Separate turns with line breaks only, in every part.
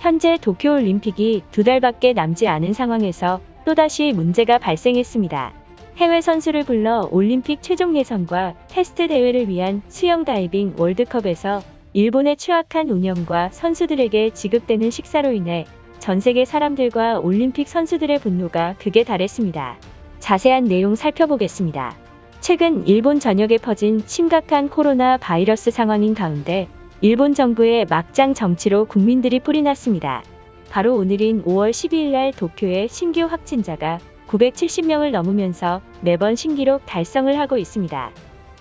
현재 도쿄올림픽이 2달밖에 남지 않은 상황에서 또다시 문제가 발생했습니다. 해외 선수를 불러 올림픽 최종 예선과 테스트 대회를 위한 수영 다이빙 월드컵에서 일본의 추악한 운영과 선수들에게 지급되는 식사로 인해 전 세계 사람들과 올림픽 선수들의 분노가 극에 달했습니다. 자세한 내용 살펴보겠습니다. 최근 일본 전역에 퍼진 심각한 코로나 바이러스 상황인 가운데 일본 정부의 막장 정치로 국민들이 뿔이 났습니다. 바로 오늘인 5월 12일 날 도쿄의 신규 확진자가 970명을 넘으면서 매번 신기록 달성을 하고 있습니다.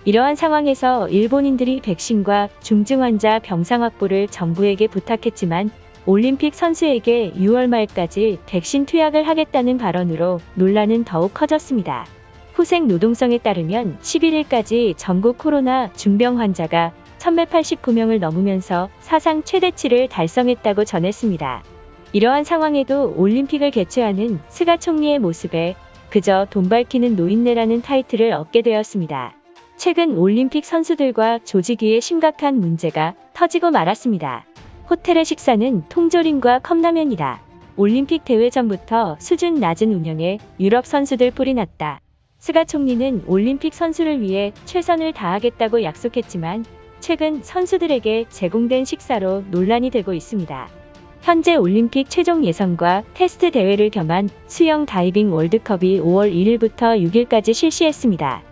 이러한 상황에서 일본인들이 백신과 중증 환자 병상 확보를 정부에게 부탁했지만 올림픽 선수에게 6월 말까지 백신 투약을 하겠다는 발언으로 논란은 더욱 커졌습니다. 후생 노동성에 따르면 11일까지 전국 코로나 중병 환자가 1189명을 넘으면서 사상 최대치를 달성했다고 전했습니다. 이러한 상황에도 올림픽을 개최하는 스가 총리의 모습에 그저 돈 밝히는 노인네라는 타이틀을 얻게 되었습니다. 최근 올림픽 선수들과 조직위에 심각한 문제가 터지고 말았습니다. 호텔의 식사는 통조림과 컵라면이다. 올림픽 대회 전부터 수준 낮은 운영에 유럽 선수들 뿔이 났다. 스가 총리는 올림픽 선수를 위해 최선을 다하겠다고 약속했지만 최근 선수들에게 제공된 식사로 논란이 되고 있습니다. 현재 올림픽 최종 예선과 테스트 대회를 겸한 수영 다이빙 월드컵이 5월 1일부터 6일까지 실시했습니다.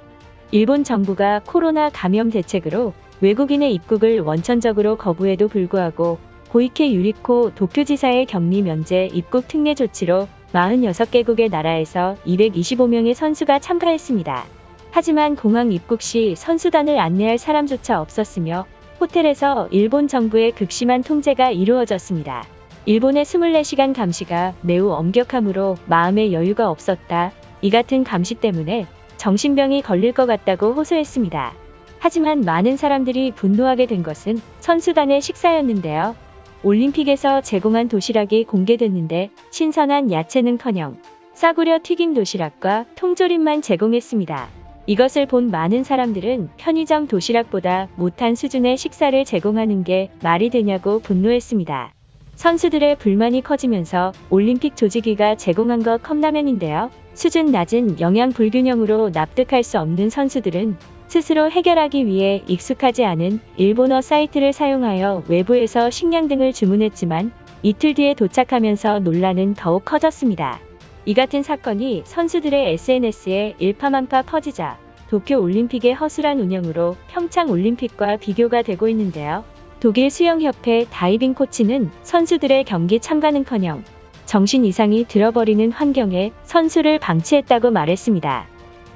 일본 정부가 코로나 감염 대책으로 외국인의 입국을 원천적으로 거부해도 불구하고 고이케 유리코 도쿄지사의 격리 면제 입국 특례 조치로 46개국의 나라에서 225명의 선수가 참가했습니다. 하지만 공항 입국 시 선수단을 안내할 사람조차 없었으며 호텔에서 일본 정부의 극심한 통제가 이루어졌습니다. 일본의 24시간 감시가 매우 엄격하므로 마음의 여유가 없었다. 이 같은 감시 때문에 정신병이 걸릴 것 같다고 호소했습니다. 하지만 많은 사람들이 분노하게 된 것은 선수단의 식사였는데요. 올림픽에서 제공한 도시락이 공개됐는데 신선한 야채는커녕 싸구려 튀김 도시락과 통조림만 제공했습니다. 이것을 본 많은 사람들은 편의점 도시락보다 못한 수준의 식사를 제공하는 게 말이 되냐고 분노했습니다. 선수들의 불만이 커지면서 올림픽 조직위가 제공한 것 컵라면인데요. 수준 낮은 영양 불균형으로 납득할 수 없는 선수들은 스스로 해결하기 위해 익숙하지 않은 일본어 사이트를 사용하여 외부에서 식량 등을 주문했지만 이틀 뒤에 도착하면서 논란은 더욱 커졌습니다. 이 같은 사건이 선수들의 SNS에 일파만파 퍼지자 도쿄올림픽의 허술한 운영으로 평창올림픽과 비교가 되고 있는데요. 독일 수영협회 다이빙 코치는 선수들의 경기 참가는커녕 정신 이상이 들어버리는 환경에 선수를 방치했다고 말했습니다.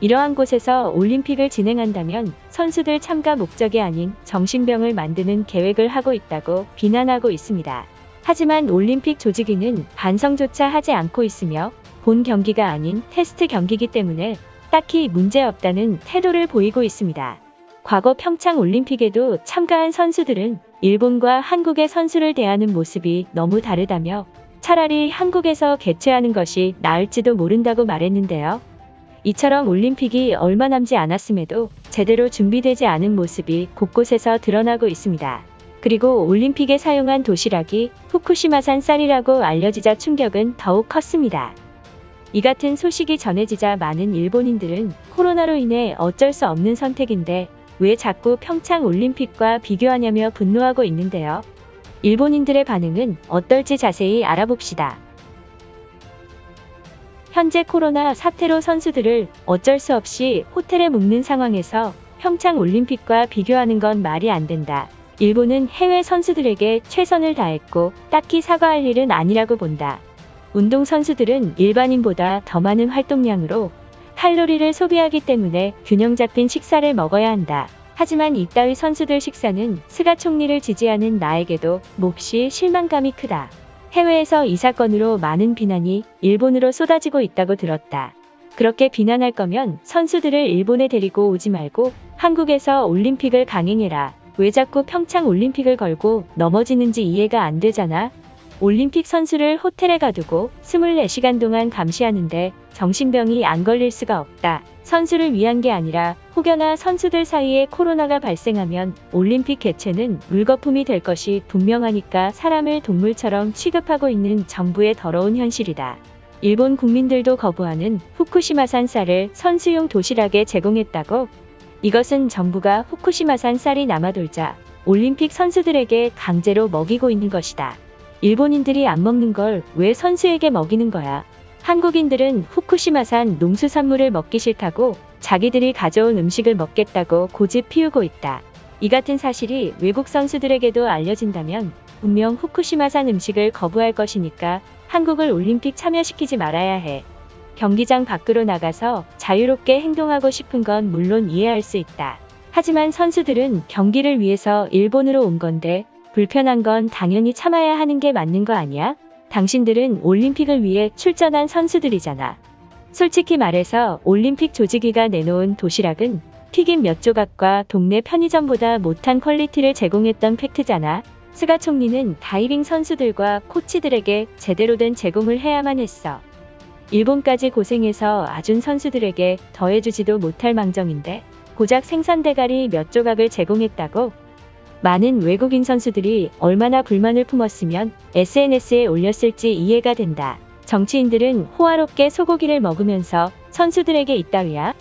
이러한 곳에서 올림픽을 진행한다면 선수들 참가 목적이 아닌 정신병을 만드는 계획을 하고 있다고 비난하고 있습니다. 하지만 올림픽 조직위는 반성조차 하지 않고 있으며 본 경기가 아닌 테스트 경기이기 때문에 딱히 문제없다는 태도를 보이고 있습니다. 과거 평창올림픽에도 참가한 선수들은 일본과 한국의 선수를 대하는 모습이 너무 다르다며 차라리 한국에서 개최하는 것이 나을지도 모른다고 말했는데요. 이처럼 올림픽이 얼마 남지 않았음에도 제대로 준비되지 않은 모습이 곳곳에서 드러나고 있습니다. 그리고 올림픽에 사용한 도시락이 후쿠시마산 쌀이라고 알려지자 충격은 더욱 컸습니다. 이 같은 소식이 전해지자 많은 일본인들은 코로나로 인해 어쩔 수 없는 선택인데 왜 자꾸 평창올림픽과 비교하냐며 분노하고 있는데요. 일본인들의 반응은 어떨지 자세히 알아봅시다. 현재 코로나 사태로 선수들을 어쩔 수 없이 호텔에 묵는 상황에서 평창올림픽과 비교하는 건 말이 안 된다. 일본은 해외 선수들에게 최선을 다했고 딱히 사과할 일은 아니라고 본다. 운동선수들은 일반인보다 더 많은 활동량으로 칼로리를 소비하기 때문에 균형 잡힌 식사를 먹어야 한다. 하지만 이따위 선수들 식사는 스가 총리를 지지하는 나에게도 몹시 실망감이 크다. 해외에서 이 사건으로 많은 비난이 일본으로 쏟아지고 있다고 들었다. 그렇게 비난할 거면 선수들을 일본에 데리고 오지 말고 한국에서 올림픽을 강행해라. 왜 자꾸 평창 올림픽을 걸고 넘어지는지 이해가 안 되잖아. 올림픽 선수를 호텔에 가두고 24시간 동안 감시하는데 정신병이 안 걸릴 수가 없다. 선수를 위한 게 아니라 혹여나 선수들 사이에 코로나가 발생하면 올림픽 개최는 물거품이 될 것이 분명하니까 사람을 동물처럼 취급하고 있는 정부의 더러운 현실이다. 일본 국민들도 거부하는 후쿠시마산 쌀을 선수용 도시락에 제공했다고? 이것은 정부가 후쿠시마산 쌀이 남아돌자 올림픽 선수들에게 강제로 먹이고 있는 것이다. 일본인들이 안 먹는 걸 왜 선수에게 먹이는 거야? 한국인들은 후쿠시마산 농수산물을 먹기 싫다고 자기들이 가져온 음식을 먹겠다고 고집 피우고 있다. 이 같은 사실이 외국 선수들에게도 알려진다면 분명 후쿠시마산 음식을 거부할 것이니까 한국을 올림픽 참여시키지 말아야 해. 경기장 밖으로 나가서 자유롭게 행동하고 싶은 건 물론 이해할 수 있다. 하지만 선수들은 경기를 위해서 일본으로 온 건데 불편한 건 당연히 참아야 하는 게 맞는 거 아니야? 당신들은 올림픽을 위해 출전한 선수들이잖아. 솔직히 말해서 올림픽 조직위가 내놓은 도시락은 튀김 몇 조각과 동네 편의점보다 못한 퀄리티를 제공했던 팩트잖아. 스가 총리는 다이빙 선수들과 코치들에게 제대로 된 제공을 해야만 했어. 일본까지 고생해서 아준 선수들에게 더해주지도 못할 망정인데 고작 생선 대가리 몇 조각을 제공했다고? 많은 외국인 선수들이 얼마나 불만을 품었으면 SNS에 올렸을지 이해가 된다. 정치인들은 호화롭게 소고기를 먹으면서 선수들에게 이따위야?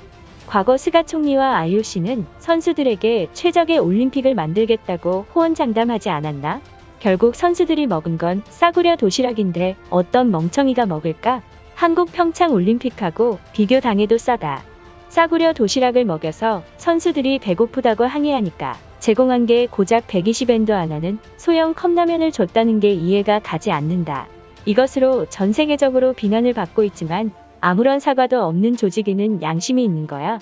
과거 스가 총리와 IOC는 선수들에게 최적의 올림픽을 만들겠다고 호언장담하지 않았나? 결국 선수들이 먹은 건 싸구려 도시락인데 어떤 멍청이가 먹을까? 한국 평창 올림픽하고 비교당해도 싸다. 싸구려 도시락을 먹여서 선수들이 배고프다고 항의하니까 제공한 게 고작 120엔도 안 하는 소형 컵라면을 줬다는 게 이해가 가지 않는다. 이것으로 전 세계적으로 비난을 받고 있지만 아무런 사과도 없는 조직위는 양심이 있는 거야.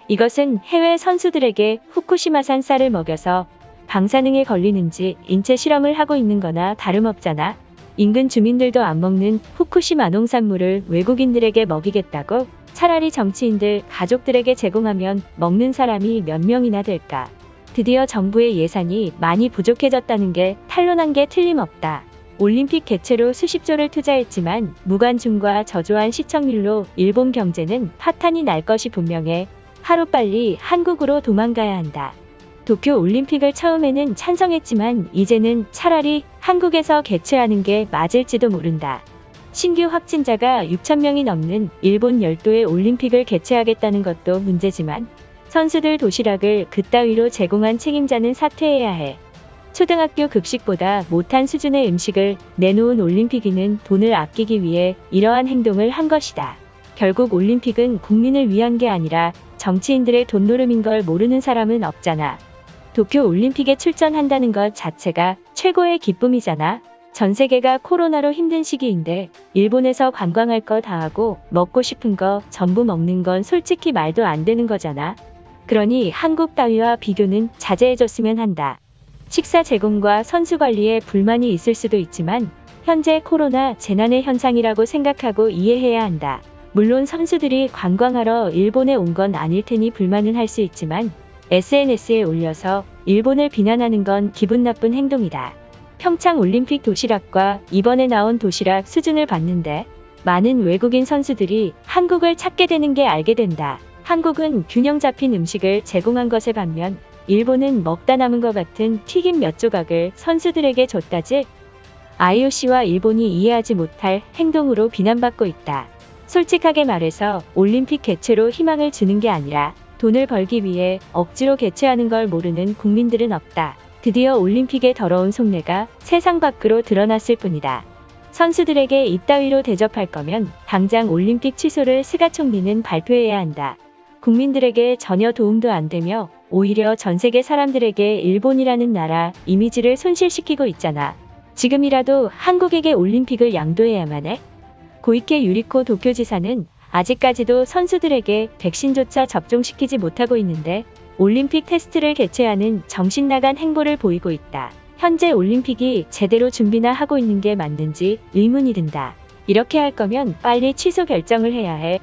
이것은 해외 선수들에게 후쿠시마산 쌀을 먹여서 방사능에 걸리는지 인체 실험을 하고 있는 거나 다름없잖아. 인근 주민들도 안 먹는 후쿠시마 농산물을 외국인들에게 먹이겠다고? 차라리 정치인들, 가족들에게 제공하면 먹는 사람이 몇 명이나 될까? 드디어 정부의 예산이 많이 부족해졌다는 게 탄로난 게 틀림없다. 올림픽 개최로 수십조를 투자했지만 무관중과 저조한 시청률로 일본 경제는 파탄이 날 것이 분명해. 하루빨리 한국으로 도망가야 한다. 도쿄 올림픽을 처음에는 찬성했지만 이제는 차라리 한국에서 개최하는 게 맞을지도 모른다. 신규 확진자가 6,000명이 넘는 일본 열도의 올림픽을 개최하겠다는 것도 문제지만 선수들 도시락을 그따위로 제공한 책임자는 사퇴해야 해. 초등학교 급식보다 못한 수준의 음식을 내놓은 올림픽위는 돈을 아끼기 위해 이러한 행동을 한 것이다. 결국 올림픽은 국민을 위한 게 아니라 정치인들의 돈노름인 걸 모르는 사람은 없잖아. 도쿄 올림픽에 출전한다는 것 자체가 최고의 기쁨이잖아. 전 세계가 코로나로 힘든 시기인데 일본에서 관광할 거 다 하고 먹고 싶은 거 전부 먹는 건 솔직히 말도 안 되는 거잖아. 그러니 한국 따위와 비교는 자제해줬으면 한다. 식사 제공과 선수 관리에 불만이 있을 수도 있지만 현재 코로나 재난의 현상이라고 생각하고 이해해야 한다. 물론 선수들이 관광하러 일본에 온 건 아닐 테니 불만은 할 수 있지만 SNS에 올려서 일본을 비난하는 건 기분 나쁜 행동이다. 평창 올림픽 도시락과 이번에 나온 도시락 수준을 봤는데 많은 외국인 선수들이 한국을 찾게 되는 게 알게 된다. 한국은 균형 잡힌 음식을 제공한 것에 반면 일본은 먹다 남은 것 같은 튀김 몇 조각을 선수들에게 줬다지? IOC와 일본이 이해하지 못할 행동으로 비난받고 있다. 솔직하게 말해서 올림픽 개최로 희망을 주는 게 아니라 돈을 벌기 위해 억지로 개최하는 걸 모르는 국민들은 없다. 드디어 올림픽의 더러운 속내가 세상 밖으로 드러났을 뿐이다. 선수들에게 이따위로 대접할 거면 당장 올림픽 취소를 스가 총리는 발표해야 한다. 국민들에게 전혀 도움도 안 되며 오히려 전 세계 사람들에게 일본이라는 나라 이미지를 손실시키고 있잖아. 지금이라도 한국에게 올림픽을 양도해야만 해? 고이케 유리코 도쿄지사는 아직까지도 선수들에게 백신조차 접종시키지 못하고 있는데 올림픽 테스트를 개최하는 정신나간 행보를 보이고 있다. 현재 올림픽이 제대로 준비나 하고 있는 게 맞는지 의문이 든다. 이렇게 할 거면 빨리 취소 결정을 해야 해.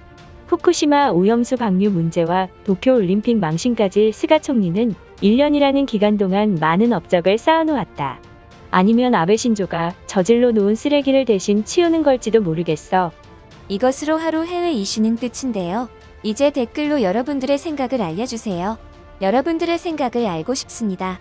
후쿠시마 오염수 방류 문제와 도쿄올림픽 망신까지 스가 총리는 1년이라는 기간 동안 많은 업적을 쌓아놓았다. 아니면 아베 신조가 저질러 놓은 쓰레기를 대신 치우는 걸지도 모르겠어.
이것으로 하루 해외 이슈는 끝인데요. 이제 댓글로 여러분들의 생각을 알려주세요. 여러분들의 생각을 알고 싶습니다.